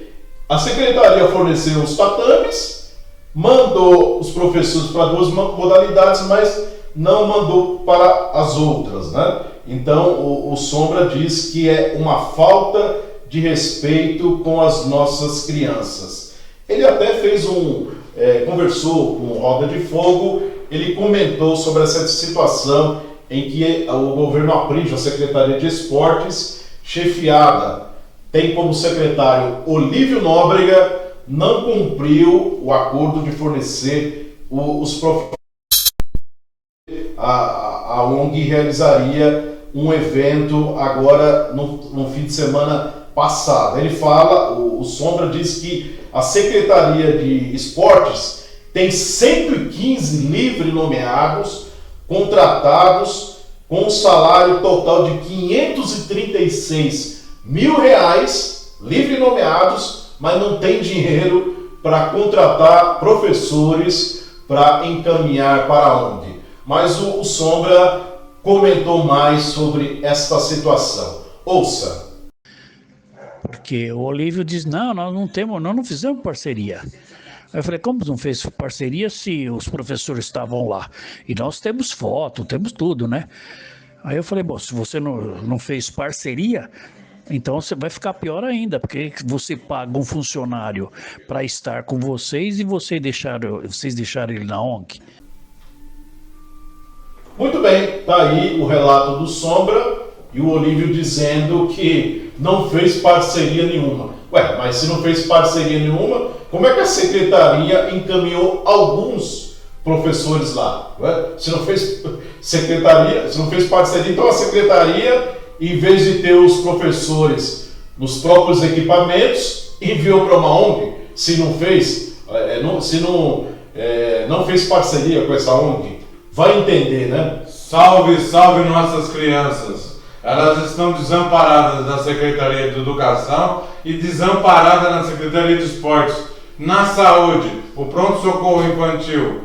S2: A secretaria forneceu os tatames, mandou os professores para duas modalidades, mas não mandou para as outras, né? Então o Sombra diz que é uma falta de respeito com as nossas crianças. Ele até fez conversou com o Roda de Fogo, ele comentou sobre essa situação em que o governo Aprígio, a Secretaria de Esportes, chefiada, tem como secretário Olívio Nóbrega, não cumpriu o acordo de fornecer os professores. A ONG realizaria um evento agora no fim de semana passado. Ele fala, o Sombra diz que a Secretaria de Esportes tem 115 livre nomeados, contratados, com um salário total de R$536 mil, livre nomeados, mas não tem dinheiro para contratar professores para encaminhar para a ONG. Mas o Sombra comentou mais sobre esta situação. Ouça.
S5: Porque o Olívio diz, nós não fizemos parceria. Aí eu falei, como não fez parceria se os professores estavam lá? E nós temos foto, temos tudo, né? Aí eu falei, bom, se você não fez parceria, então você vai ficar pior ainda, porque você paga um funcionário para estar com vocês e vocês deixaram ele na ONG.
S2: Muito bem, tá aí o relato do Sombra e o Olívio dizendo que não fez parceria nenhuma. Ué, mas se não fez parceria nenhuma, como é que a secretaria encaminhou alguns professores lá? Ué? Se não fez parceria, então a secretaria, em vez de ter os professores nos próprios equipamentos, enviou para uma ONG. Se não fez, não fez parceria com essa ONG, vai entender, né?
S1: Salve, salve nossas crianças! Elas estão desamparadas na Secretaria de Educação e desamparadas na Secretaria de Esportes. Na saúde, o pronto-socorro infantil,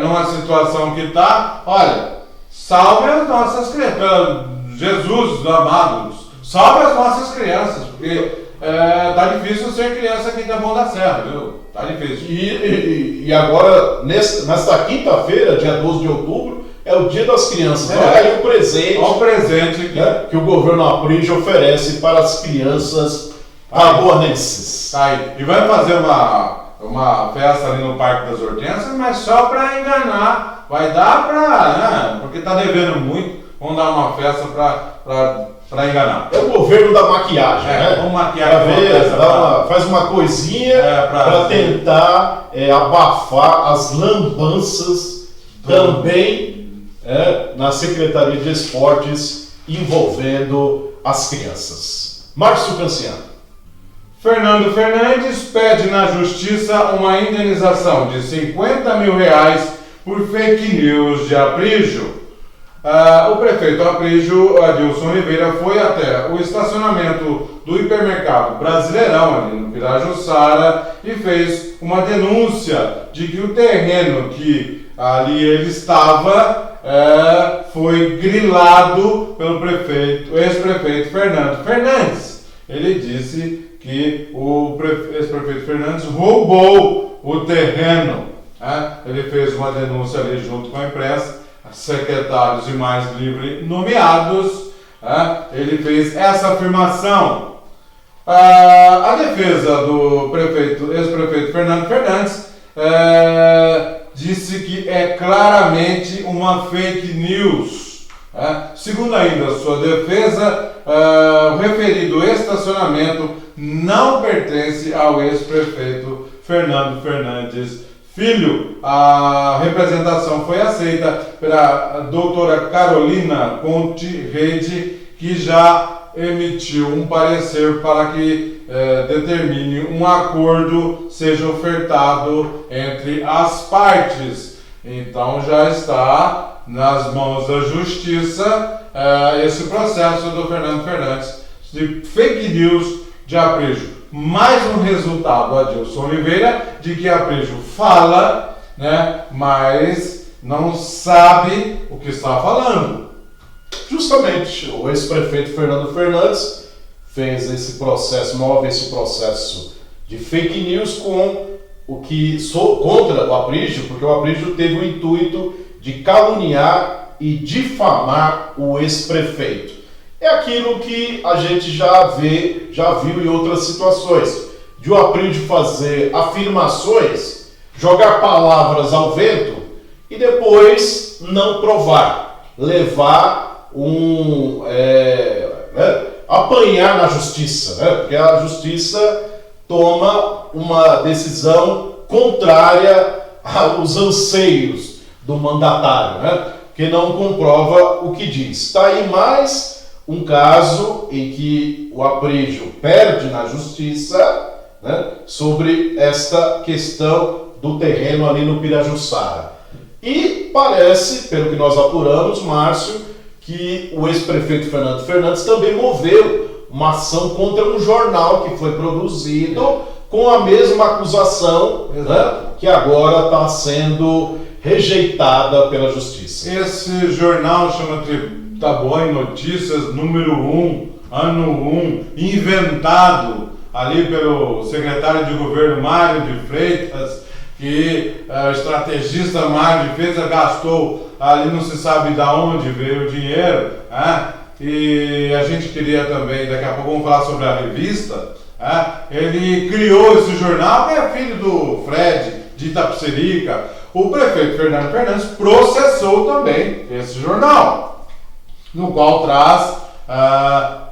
S1: numa situação que está, olha, salve as nossas crianças, Jesus amado, salve as nossas crianças, porque tá difícil ser criança aqui da Taboão da Serra, viu? Tá difícil.
S2: E agora, nesta quinta-feira, dia 12 de outubro, é o Dia das Crianças. Olha aí o presente,
S1: Olha o presente
S2: né, que o governo Aprígio oferece para as crianças taboanenses.
S1: Tá aí. E vai fazer uma festa ali no Parque das Hortênsias, mas só para enganar. Vai dar para, porque tá devendo muito, vamos dar uma festa para enganar.
S2: É o governo da maquiagem, né?
S1: Vamos maquiar
S2: Pra
S1: uma
S2: ver,
S1: festa
S2: faz uma coisinha
S1: pra
S2: para tentar abafar as lambanças também na Secretaria de Esportes envolvendo as crianças. Márcio Canciano.
S1: Fernando Fernandes pede na Justiça uma indenização de R$50 mil por fake news de Aprígio. O prefeito Aprígio, Adilson Oliveira, foi até o estacionamento do hipermercado Brasileirão, ali no Pirajussara, e fez uma denúncia de que o terreno que ali ele estava foi grilado pelo ex-prefeito Fernando Fernandes. Ele disse que o ex-prefeito Fernandes roubou o terreno. Ele fez uma denúncia ali junto com a imprensa, secretários e mais livre nomeados. Ele fez essa afirmação. A defesa do ex-prefeito Fernando Fernandes disse que é claramente uma fake news. Segundo ainda sua defesa, o referido estacionamento não pertence ao ex-prefeito Fernando Fernandes Filho. A representação foi aceita pela doutora Carolina Conte Rede, que já emitiu um parecer para que determine um acordo seja ofertado entre as partes. Então já está nas mãos da Justiça esse processo do Fernando Fernandes de fake news de Aprígio. Mais um resultado, Adilson Oliveira, de que Aprígio fala, mas não sabe o que está falando.
S2: Justamente, o ex-prefeito Fernando Fernandes fez esse processo, move esse processo de fake news com o que contra o Aprígio, porque o Aprígio teve o intuito de caluniar e difamar o ex-prefeito. É aquilo que a gente já viu em outras situações, de o Aprígio fazer afirmações, jogar palavras ao vento e depois não provar, levar apanhar na justiça, porque a justiça toma uma decisão contrária aos anseios do mandatário, que não comprova o que diz. Está aí mais um caso em que o Aprígio perde na justiça, sobre esta questão do terreno ali no Pirajussara. E parece, pelo que nós apuramos, Márcio, que o ex-prefeito Fernando Fernandes também moveu uma ação contra um jornal que foi produzido com a mesma acusação, que agora está sendo rejeitada pela justiça.
S1: Esse jornal chama Taboão Notícias, número 1, ano 1, inventado ali pelo secretário de governo Mário de Freitas, que o estrategista Mário de Freitas gastou ali, não se sabe de onde veio o dinheiro, e a gente queria também, daqui a pouco vamos falar sobre a revista, ele criou esse jornal, que é filho do Fred, de Itapecerica. O prefeito Fernando Fernandes processou também esse jornal, no qual traz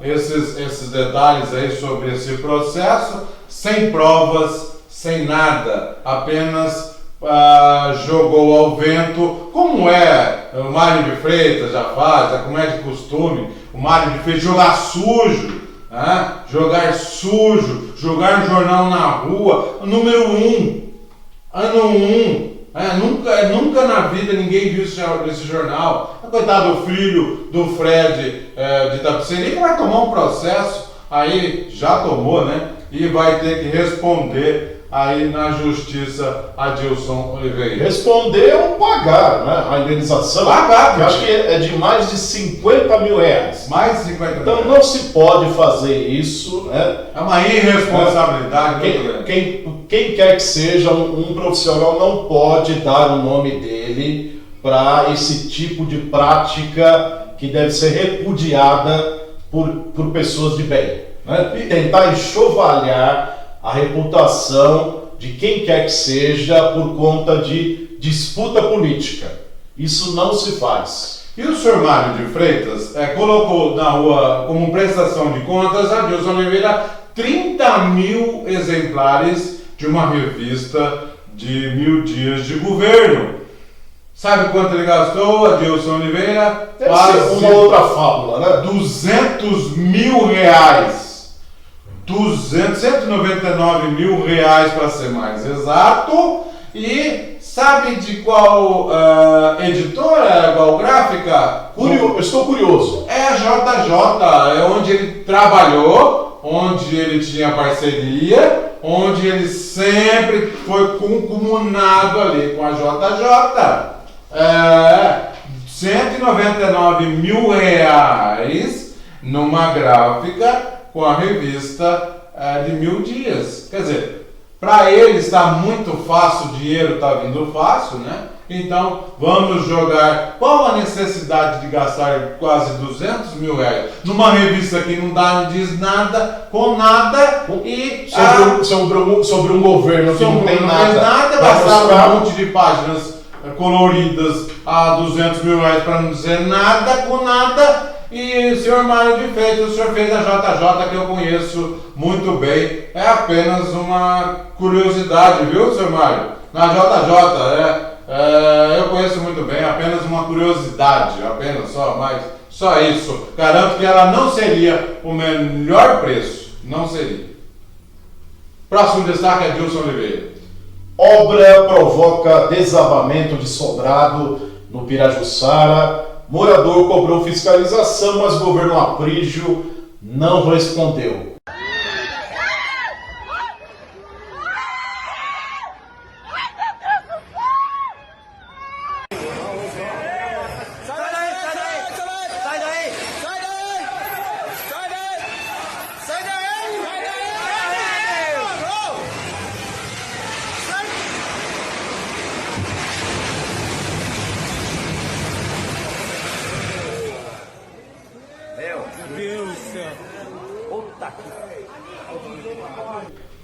S1: esses detalhes aí sobre esse processo, sem provas, sem nada, apenas jogou ao vento, como o Mário de Freitas já faz, como é de costume, o Mário de Freitas jogar sujo, jogar jornal na rua, número 1, ano 1, nunca na vida ninguém viu esse jornal. Coitado do filho do Fred de Itapecerica, vai tomar um processo, aí já tomou, e vai ter que responder aí na justiça, Adilson Oliveira.
S2: Responder ou pagar, a indenização.
S1: Pagar,
S2: que acho que é de mais de R$50 mil.
S1: Mais de 50 mil.
S2: Então não se pode fazer isso,
S1: É uma irresponsabilidade.
S2: Quem quer que seja um profissional não pode dar o nome dele para esse tipo de prática que deve ser repudiada por pessoas de bem, né? E tentar enxovalhar a reputação de quem quer que seja por conta de disputa política. Isso não se faz.
S1: E o senhor Mário de Freitas colocou na rua como prestação de contas a Adilson Oliveira 30 mil exemplares de uma revista de 1000 dias de governo. Sabe quanto ele gastou, Adilson Oliveira?
S2: Deve ser uma outra fábula, né?
S1: 200 mil reais. 199 mil reais para ser mais exato. E sabe de qual editora, qual gráfica?
S2: Eu estou curioso.
S1: É a JJ, é onde ele trabalhou, onde ele tinha parceria, onde ele sempre foi concomunado ali com a JJ. 199 mil reais numa gráfica com a revista de 1000 dias. Quer dizer, para ele está muito fácil, o dinheiro está vindo fácil, né? Então vamos jogar. Qual a necessidade de gastar quase 200 mil reais numa revista que não diz nada, com nada e
S2: sobre um governo que não tem nada,
S1: bastava um monte de páginas coloridas a 200 mil reais para não dizer nada, com nada. E o senhor Mário de Freitas, o senhor fez a JJ, que eu conheço muito bem. É apenas uma curiosidade, viu, senhor Mário? Na JJ, eu conheço muito bem, apenas uma curiosidade, apenas só isso. Garanto que ela não seria o melhor preço, não seria. Próximo destaque é Adilson Oliveira.
S2: Obra provoca desabamento de sobrado no Pirajussara. Morador cobrou fiscalização, mas o governo Aprígio não respondeu.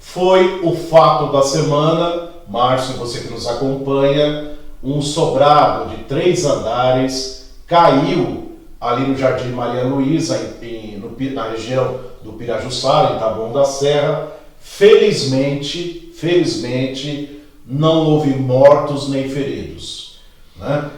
S2: Foi o fato da semana, Márcio, você que nos acompanha, um sobrado de 3 andares caiu ali no Jardim Maria Luísa, na região do Pirajussara, em Taboão da Serra. Felizmente, não houve mortos nem feridos, né?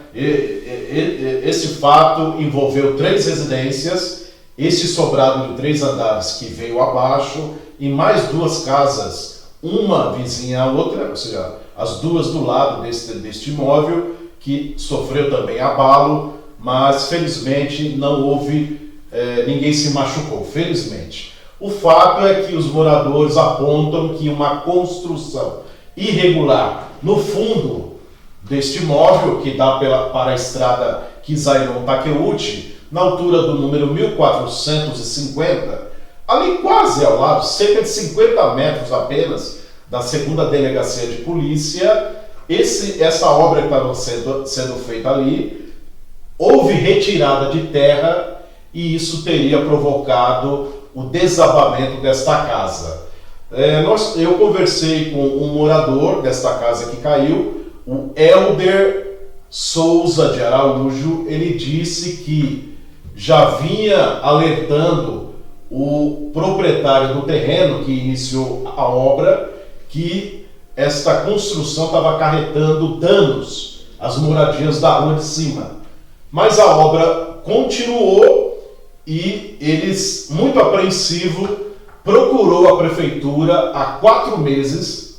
S2: Esse fato envolveu 3 residências, esse sobrado de 3 andares que veio abaixo, e mais 2 casas, uma vizinha à outra, ou seja, as 2 do lado deste imóvel, que sofreu também abalo, mas felizmente não houve, ninguém se machucou, felizmente. O fato é que os moradores apontam que uma construção irregular no fundo deste imóvel, que dá para a estrada Kizairon-Takeuchi, na altura do número 1450, ali quase ao lado, cerca de 50 metros apenas, da 2ª Delegacia de Polícia, essa obra que estava sendo feita ali, houve retirada de terra e isso teria provocado o desabamento desta casa. Eu conversei com um morador desta casa que caiu, o Helder Souza de Araújo. Ele disse que já vinha alertando o proprietário do terreno que iniciou a obra que esta construção estava acarretando danos às moradias da rua de cima. Mas a obra continuou e eles, muito apreensivo, procurou a prefeitura há 4 meses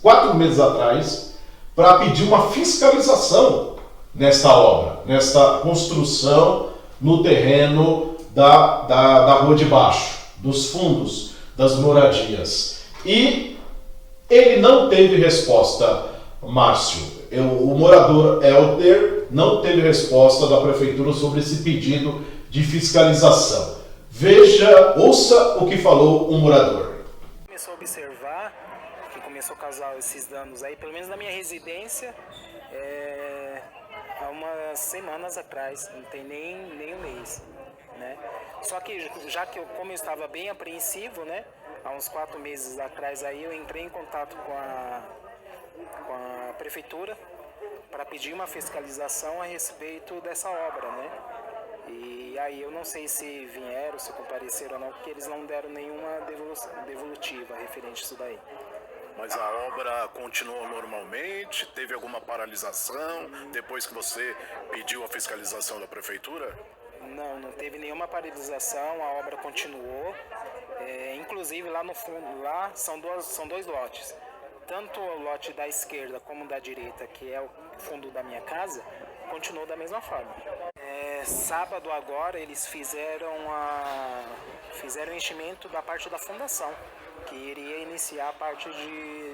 S2: atrás, para pedir uma fiscalização nesta obra, nesta construção no terreno da rua de baixo, dos fundos das moradias. E ele não teve resposta, Márcio. O morador Helder não teve resposta da prefeitura sobre esse pedido de fiscalização. Ouça o que falou um morador.
S6: Começou a observar que começou a causar esses danos aí, pelo menos na minha residência, há umas semanas atrás, não tem nem um mês, né? Só que já que como eu estava bem apreensivo, né? Há uns 4 meses atrás aí eu entrei em contato com a prefeitura para pedir uma fiscalização a respeito dessa obra, né? E aí eu não sei se vieram, se compareceram ou não, porque eles não deram nenhuma devolutiva referente a isso daí.
S7: Mas a obra continuou normalmente? Teve alguma paralisação depois que você pediu a fiscalização da prefeitura?
S6: Não teve nenhuma paralisação, a obra continuou. Inclusive lá no fundo, lá são dois lotes. Tanto o lote da esquerda como da direita, que é o fundo da minha casa, continuou da mesma forma. Sábado agora eles fizeram enchimento da parte da fundação, que iria iniciar a parte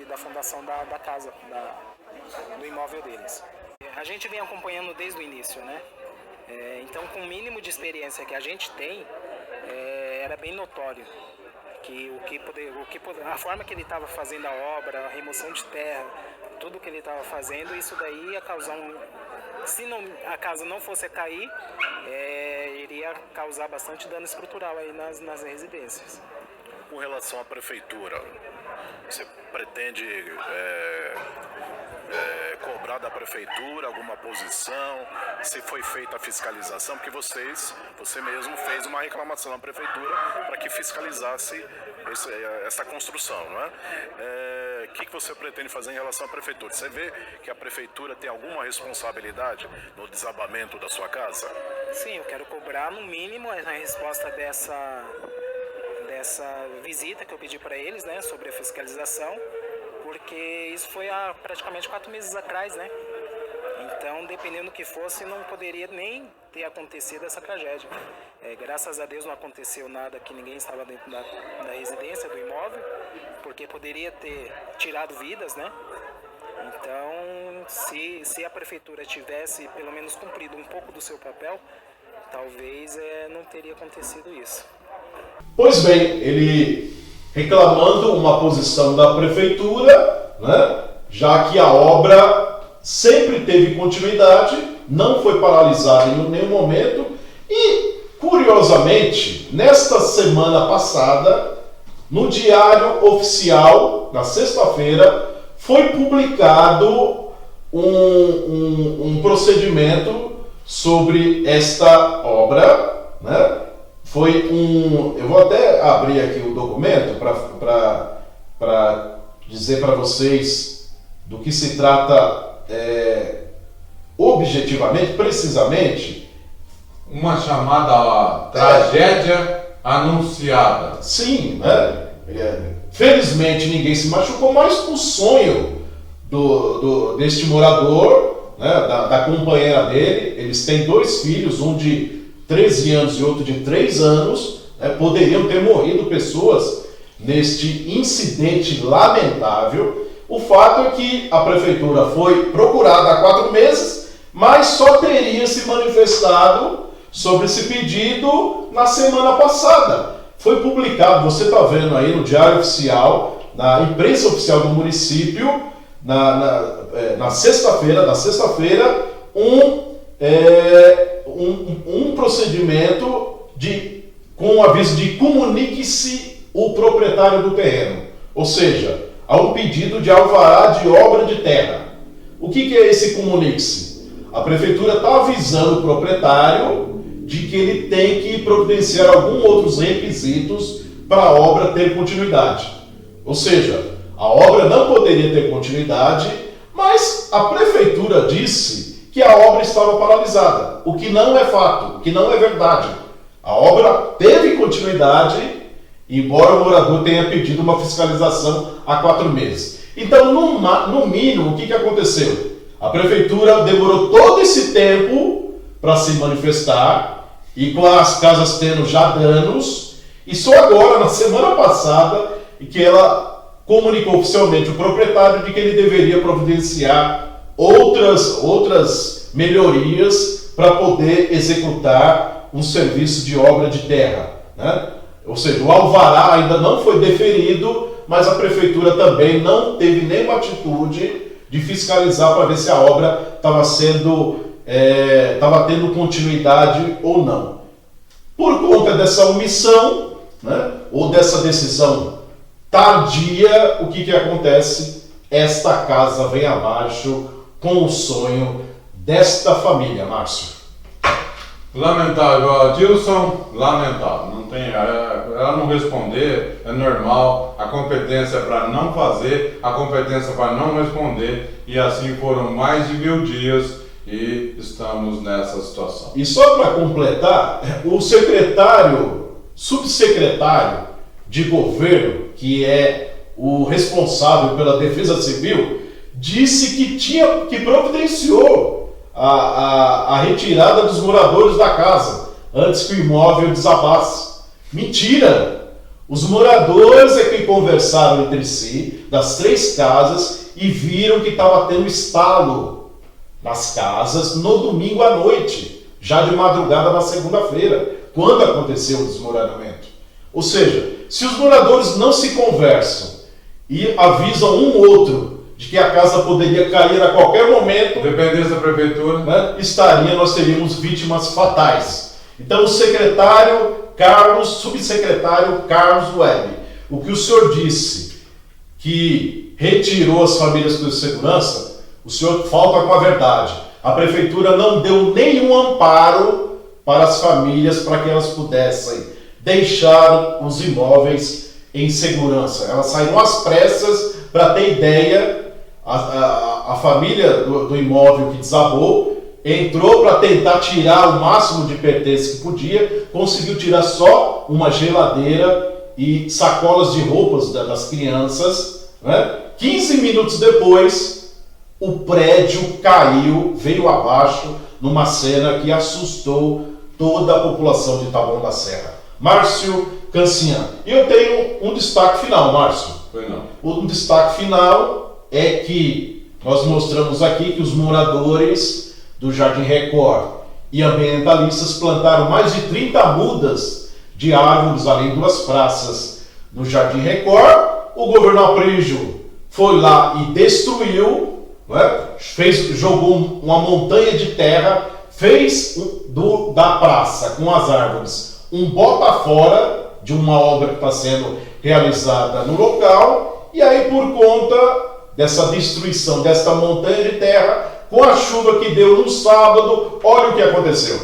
S6: da fundação da casa, do imóvel deles. A gente vem acompanhando desde o início, né? Então, com o mínimo de experiência que a gente tem, era bem notório que a forma que ele estava fazendo a obra, a remoção de terra, tudo que ele estava fazendo, isso daí ia causar se a casa não fosse cair, iria causar bastante dano estrutural aí nas residências.
S7: Com relação à prefeitura, você pretende cobrar da prefeitura alguma posição? Se foi feita a fiscalização? Porque você mesmo fez uma reclamação na prefeitura para que fiscalizasse essa construção, não é? O que você pretende fazer em relação à prefeitura? Você vê que a prefeitura tem alguma responsabilidade no desabamento da sua casa?
S6: Sim, eu quero cobrar no mínimo a resposta dessa visita que eu pedi para eles, né, sobre a fiscalização, porque isso foi há praticamente 4 meses atrás, né? Então, dependendo do que fosse, não poderia nem ter acontecido essa tragédia. Graças a Deus não aconteceu nada, que ninguém estava dentro da residência, do imóvel, porque poderia ter tirado vidas, né? Então, se a prefeitura tivesse pelo menos cumprido um pouco do seu papel, talvez não teria acontecido isso.
S2: Pois bem, ele reclamando uma posição da prefeitura, né, já que a obra sempre teve continuidade, não foi paralisada em nenhum momento e, curiosamente, nesta semana passada, no Diário Oficial, na sexta-feira, foi publicado um procedimento sobre esta obra, né? Eu vou até abrir aqui o documento para dizer para vocês do que se trata objetivamente, precisamente.
S1: Uma chamada tragédia anunciada.
S2: Sim, né? Felizmente ninguém se machucou, mas o sonho deste morador, né, da companheira dele, eles têm 2 filhos, um de 13 anos e outro de 3 anos, poderiam ter morrido pessoas neste incidente lamentável. O fato é que a prefeitura foi procurada há 4 meses, mas só teria se manifestado sobre esse pedido na semana passada. Foi publicado, você está vendo aí no Diário Oficial, na imprensa oficial do município, na sexta-feira, um procedimento com o aviso de comunique-se o proprietário do terreno. Ou seja, há um pedido de alvará de obra de terra. O que é esse comunique-se? A prefeitura está avisando o proprietário de que ele tem que providenciar alguns outros requisitos para a obra ter continuidade. Ou seja, a obra não poderia ter continuidade, mas a prefeitura disse que a obra estava paralisada, o que não é fato, o que não é verdade. A obra teve continuidade, embora o morador tenha pedido uma fiscalização há 4 meses. Então, no mínimo, o que aconteceu? A prefeitura demorou todo esse tempo para se manifestar, e com as casas tendo já danos, e só agora, na semana passada, que ela comunicou oficialmente o proprietário de que ele deveria providenciar outras melhorias para poder executar um serviço de obra de terra, né? Ou seja, o alvará ainda não foi deferido, mas a prefeitura também não teve nenhuma atitude de fiscalizar para ver se a obra estava sendo estava tendo continuidade ou não. Por conta dessa omissão, né, ou dessa decisão tardia, o que acontece? Esta casa vem abaixo com o sonho desta família, Márcio.
S1: Lamentável, Adilson, lamentável. Não tem, ela não responder é normal, a competência é para não fazer, a competência para não responder, e assim foram mais de 1000 dias e estamos nessa situação.
S2: E só para completar, o subsecretário de governo, que é o responsável pela defesa civil, disse que providenciou a retirada dos moradores da casa antes que o imóvel desabasse. Mentira! Os moradores é que conversaram entre si das 3 casas e viram que estava tendo estalo nas casas no domingo à noite, já de madrugada na segunda-feira, quando aconteceu o desmoronamento. Ou seja, se os moradores não se conversam e avisam um outro de que a casa poderia cair a qualquer momento,
S1: dependência da prefeitura,
S2: né, nós teríamos vítimas fatais. Então o subsecretário Carlos Webb, o que o senhor disse que retirou as famílias de segurança, o senhor falta com a verdade. A prefeitura não deu nenhum amparo para as famílias para que elas pudessem deixar os imóveis em segurança. Elas saíram às pressas. Para ter ideia, a família do imóvel que desabou entrou para tentar tirar o máximo de pertences que podia, conseguiu tirar só uma geladeira e sacolas de roupas das crianças, né? 15 minutos depois, o prédio caiu, veio abaixo, numa cena que assustou toda a população de Taboão da Serra. Márcio Cancian. E eu tenho um destaque final, Márcio.
S1: Foi não.
S2: Um destaque final é que nós mostramos aqui que os moradores do Jardim Record e ambientalistas plantaram mais de 30 mudas de árvores, além de 2 praças no Jardim Record. O governo Aprígio foi lá e destruiu, né? Jogou uma montanha de terra, fez da praça com as árvores um bota fora de uma obra que está sendo realizada no local, e aí por conta dessa destruição desta montanha de terra, com a chuva que deu no sábado, olha o que aconteceu.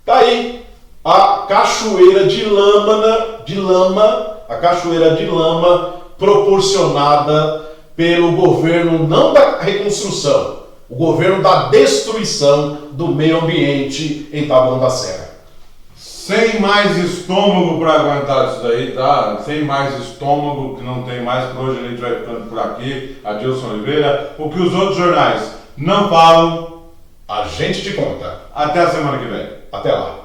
S2: Tá aí a cachoeira de lama, a cachoeira de lama proporcionada pelo governo não da reconstrução, o governo da destruição do meio ambiente em Taboão da Serra.
S1: Sem mais estômago para aguentar isso daí, tá? Sem mais estômago, que não tem mais, por hoje a gente vai ficando por aqui. Adilson Oliveira. O que os outros jornais não falam,
S2: a gente te conta.
S1: até a semana que vem.
S2: Até lá.